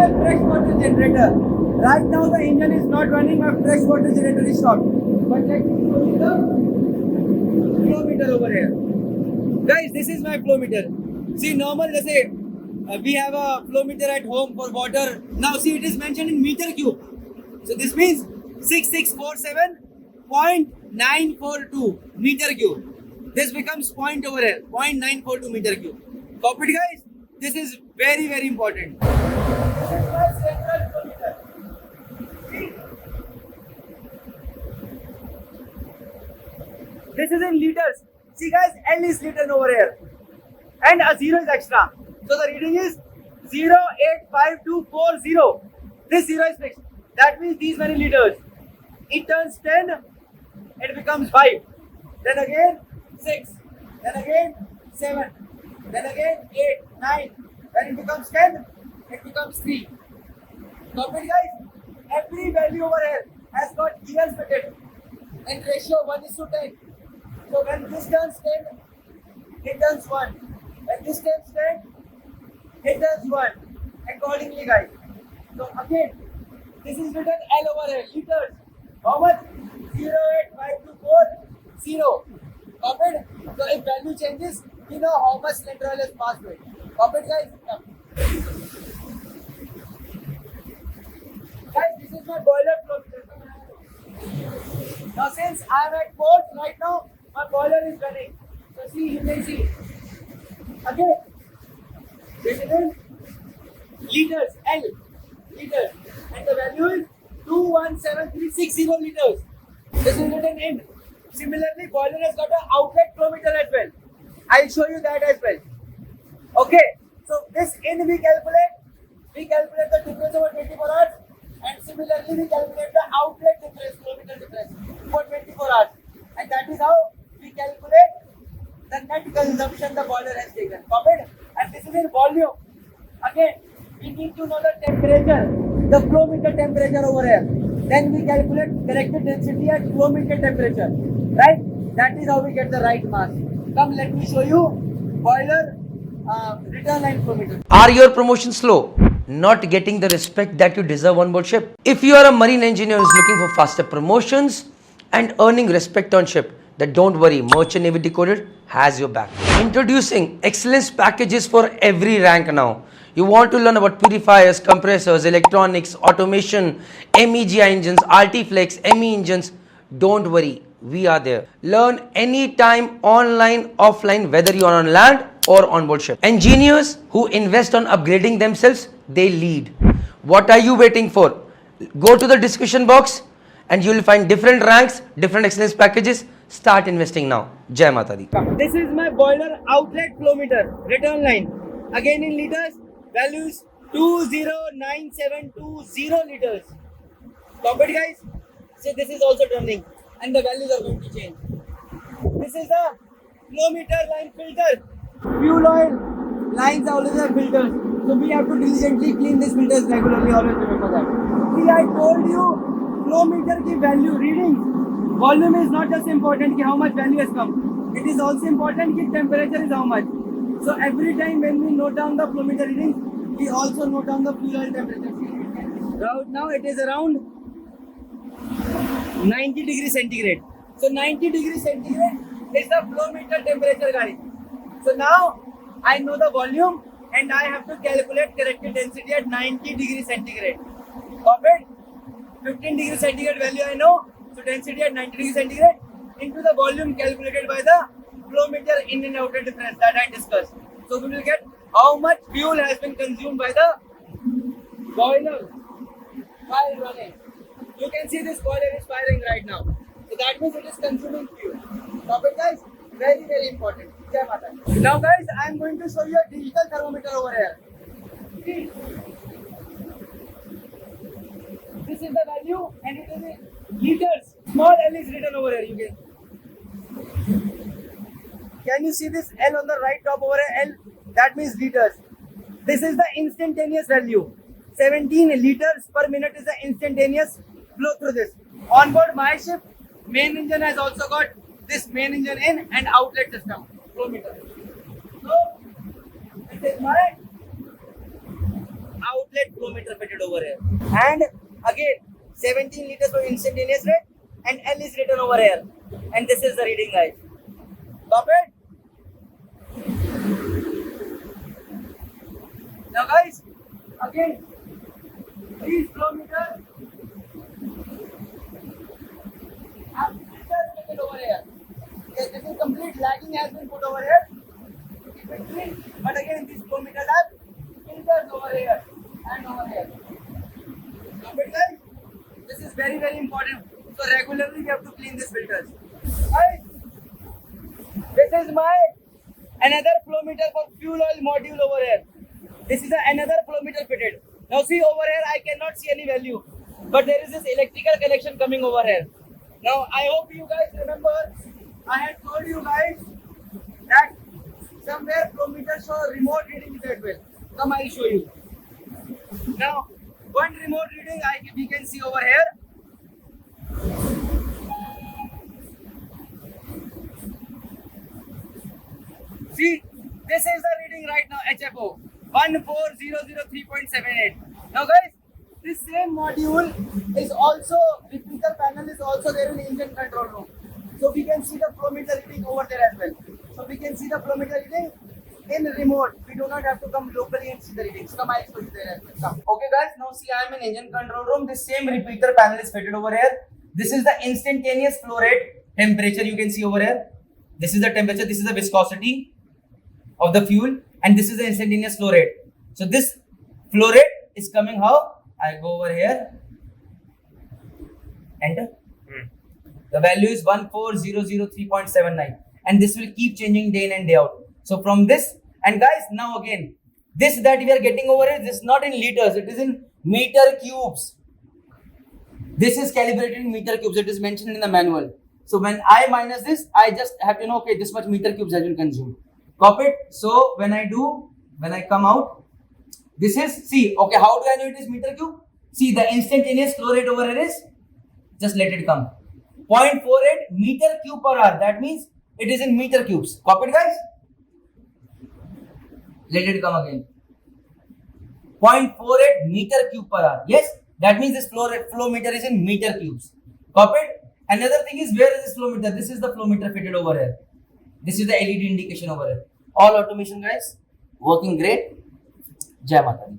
my fresh water generator. Right now the engine is not running, my fresh water generator is stopped. But let me show you the flow meter over here. Guys, this is my flow meter. See, normal, let's say we have a flow meter at home for water. Now see, it is mentioned in meter cube. So this means 6647.942 meter cube. This becomes point over here, 0.942 meter cube. Copy it, guys? This is very, very important. This is my central flow meter. See? This is in liters. See guys, L is written over here. And a 0 is extra. So the reading is 085240. This 0 is fixed. That means these many liters. It turns 10, it becomes 5. Then again 6. Then again 7. Then again 8, 9. When it becomes 10, it becomes 3. Copy it, guys? Every value over here has got years fitted in ratio 1:10. So when this turns 10, it turns 1. When this turns 10, it turns 1. Accordingly, guys. So again, this is written L over here, liters. How much? 08524. Copied? So if value changes, you know how much liter oil is passed through it. Copied, guys? Yeah. Guys, this is my boiler flow meter. Now since I am at port right now, my boiler is running. So see, you can see. Again, this is in liters, L, liters. And the value is 217360 liters. This is written in. Similarly, boiler has got an outlet flow meter as well. I'll show you that as well. Okay, so this in we calculate the difference over 24 hours. And similarly, we calculate the outlet difference, flow meter difference for 24 hours. And that is how we calculate the net consumption the boiler has taken. Copied? And this is in volume. Again, we need to know the temperature, the flow meter temperature over here. Then we calculate corrected density at flow meter temperature. Right? That is how we get the right mass. Come, let me show you boiler return line flow meter. Are your promotions slow? Not getting the respect that you deserve on board ship? If you are a marine engineer who is looking for faster promotions and earning respect on ship, then don't worry, Merchant Navy Decoded has your back. Introducing excellence packages for every rank now. You want to learn about purifiers, compressors, electronics, automation, MEGI engines, RT Flex, ME engines. Don't worry, we are there. Learn anytime, online, offline, whether you are on land or on board ship. Engineers who invest on upgrading themselves, they lead. What are you waiting for? Go to the description box and you will find different ranks, different excellence packages. Start investing now. Jai Mata Di. This is my boiler outlet flow meter return line. Again in liters, values 209720 liters. Copied, guys? So this is also turning and the values are going to change. This is the flow meter line filter. Fuel oil lines always have filters. So we have to diligently clean these filters regularly, always remember that. See, I told you flow meter ki value reading. Volume is not just important ki how much value has come. It is also important ki temperature is how much. So every time when we note down the flow meter readings, we also note down the fuel oil temperature. Right now it is around 90 degrees centigrade. So 90 degrees centigrade is the flow meter temperature, guys. So now I know the volume and I have to calculate corrected density at 90 degrees centigrade. Copied? 15 degrees centigrade value I know. So density at 90 degrees centigrade into the volume calculated by the flow meter in and outer difference that I discussed. So we will get how much fuel has been consumed by the boiler while running. You can see this boiler is firing right now. So that means it is consuming fuel. Copy, guys? Very, very important. Jai Mata. Now guys, I am going to show you a digital thermometer over here. See? This is the value and it is in liters. Small L is written over here. You can you see this L on the right top over here? L, that means liters. This is the instantaneous value. 17 liters per minute is the instantaneous flow through this. On board my ship, main engine has also got this main engine in and outlet system, flow meter. So, this is my outlet template flow meter fitted over here. And again, 17 liters for instantaneous rate, and L is written over here. And this is the reading, guys. Got it? Now, guys, again, these flow meters have filters fitted over here. Okay, this is complete lagging has been put over here to keep it clean. But again, these flow meters have filters over here and over here. Got it, guys? This is very, very important. So regularly we have to clean these filters. Guys, this is my another flow meter for fuel oil module over here. This is another flow meter fitted. Now see over here, I cannot see any value, but there is this electrical connection coming over here. Now I hope you guys remember, I had told you guys that somewhere flow meter show remote reading as well. Come, I'll show you. Now one remote reading we can see over here. See, this is the reading right now, HFO 14003.78. Now guys, this same module is also, repeater panel is also there in the engine control room. So we can see the flow meter reading over there as well. So we can see the flow meter reading in remote. We do not have to come locally and see the readings. Come, I'll show you there as well. Come. Okay guys, now see I am in engine control room. This same repeater panel is fitted over here. This is the instantaneous flow rate temperature you can see over here. This is the temperature, this is the viscosity of the fuel, and this is the instantaneous flow rate. So this flow rate is coming how? I go over here, enter. The value is 14003.79, and this will keep changing day in and day out. So from this, and guys, now again, this that we are getting over here, this is not in liters, it is in meter cubes. This is calibrated in meter cubes, it is mentioned in the manual. So when I minus this, I just have to know, okay, this much meter cubes has been consumed. Copy it. So when I come out, this is, see, okay, how do I know it is meter cube? See, the instantaneous flow rate over here is, just let it come. 0.48 meter cube per hour. That means it is in meter cubes. Copy it, guys? Let it come again. 0.48 meter cube per hour. Yes, that means this flow meter is in meter cubes. Copy it? Another thing is, where is this flow meter? This is the flow meter fitted over here. This is the LED indication over here. All automation, guys, working great. Jai Mata Di.